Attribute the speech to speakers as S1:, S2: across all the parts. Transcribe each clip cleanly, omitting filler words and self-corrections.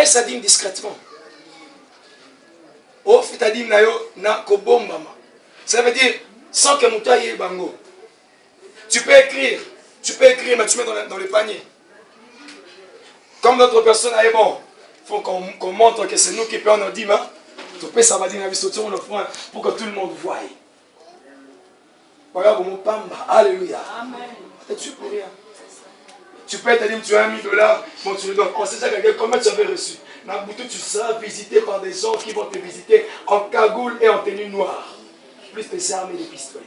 S1: paye sa dîme discrètement. Oh, fait ta dîme na kobombama. Ça veut dire, sans que Mouta y ait bango. Tu peux écrire, mais tu mets dans le panier. Comme d'autres personnes, bon, il faut qu'on montre que c'est nous qui payons nos dîmes. Hein? Tu peux savoir dire pour que tout le monde voie. Voilà, mon pamba. Alléluia. Amen. Tu peux rien. Tu peux te dire, tu as $1000, bon, tu le donnes. On sait ça, combien tu avais reçu. Tu seras visité par des gens qui vont te visiter en cagoule et en tenue noire. Plus tes armes et des pistolets.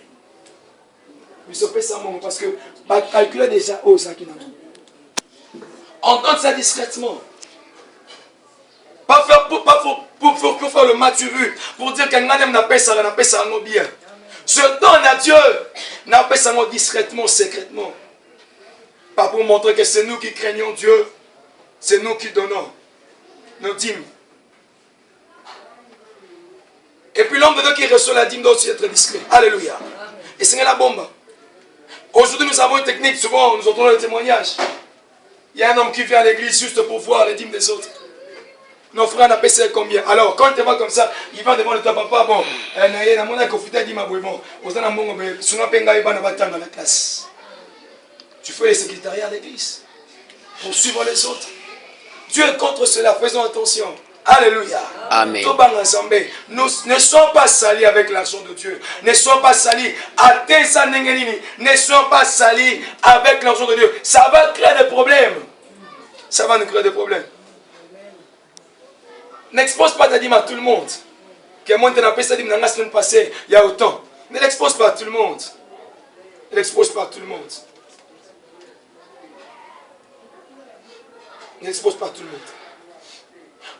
S1: Parce que, calculer déjà, oh, ça qui n'a pas. Entendre ça discrètement. Pas pour faire le maturu, pour dire qu'un homme n'a pas ça bien. Je donne à Dieu, n'a pas ça discrètement, secrètement. Pas pour montrer que c'est nous qui craignons Dieu, c'est nous qui donnons nos dîmes. Et puis l'homme de Dieu qui reçoit la dîme doit aussi être discret. Alléluia. Et c'est la bombe. Aujourd'hui, nous avons une technique, souvent nous entendons le témoignage. Il y a un homme qui vient à l'église juste pour voir les dîmes des autres. Nos frères n'ont pas ça combien. Alors, quand il te voit comme ça, il va devant le toi papa, bon, tu fais les secrétariats à l'église pour suivre les autres. Dieu est contre cela, faisons attention. Alléluia.
S2: Amen.
S1: Nous ne sommes pas salis avec l'argent de Dieu. Ne sommes pas salis. Ne sommes pas salis avec l'argent de Dieu. Ça va créer des problèmes. Ça va nous créer des problèmes. N'expose pas ta dîme à tout le monde. Que moi, je n'ai pas dit la semaine passée, il y a autant. Ne l'expose pas à tout le monde. Ne l'expose pas à tout le monde. Ne l'expose pas à tout le monde.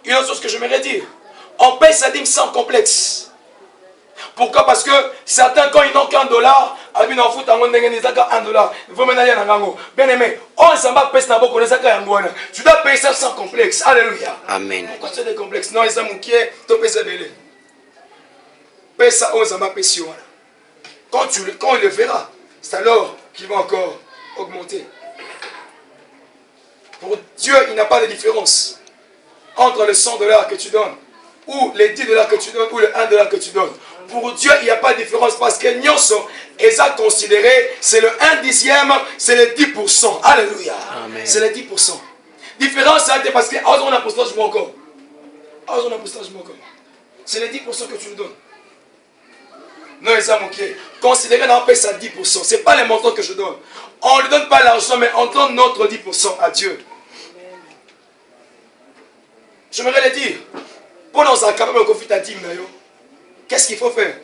S1: Une autre chose que j'aimerais dire, on paye sa dîme sans complexe. Pourquoi? Parce que certains, quand ils n'ont qu'un dollar, ils n'en foutent en $1. Bien aimé, tu dois payer ça sans complexe. Alléluia.
S2: Amen.
S1: Pourquoi tu as des complexes? Non, ils ont mouqué, tu payes ça belé. Paye ça aux ambapétions. Quand il le verra, c'est alors qu'il va encore augmenter. Pour Dieu, il n'y a pas de différence entre les $100 que tu donnes, ou les $10 que tu donnes, ou les $1 que tu donnes. Pour Dieu, il n'y a pas de différence parce que Nyonso, ils ont considéré, c'est le 1/10, c'est le 10%. Alléluia. C'est le 10%. Différence, c'est parce que on a postage encore. C'est le 10% que tu nous donnes. Non, ils ont manqué. Considérez qu'on paye ça 10%. Ce n'est pas les montants que je donne. On ne lui donne pas l'argent, mais on donne notre 10% à Dieu. J'aimerais le dire. Pour nous accaparer au conflit à dîme, qu'est-ce qu'il faut faire?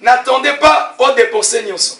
S1: N'attendez pas aux dépenser Nyonso.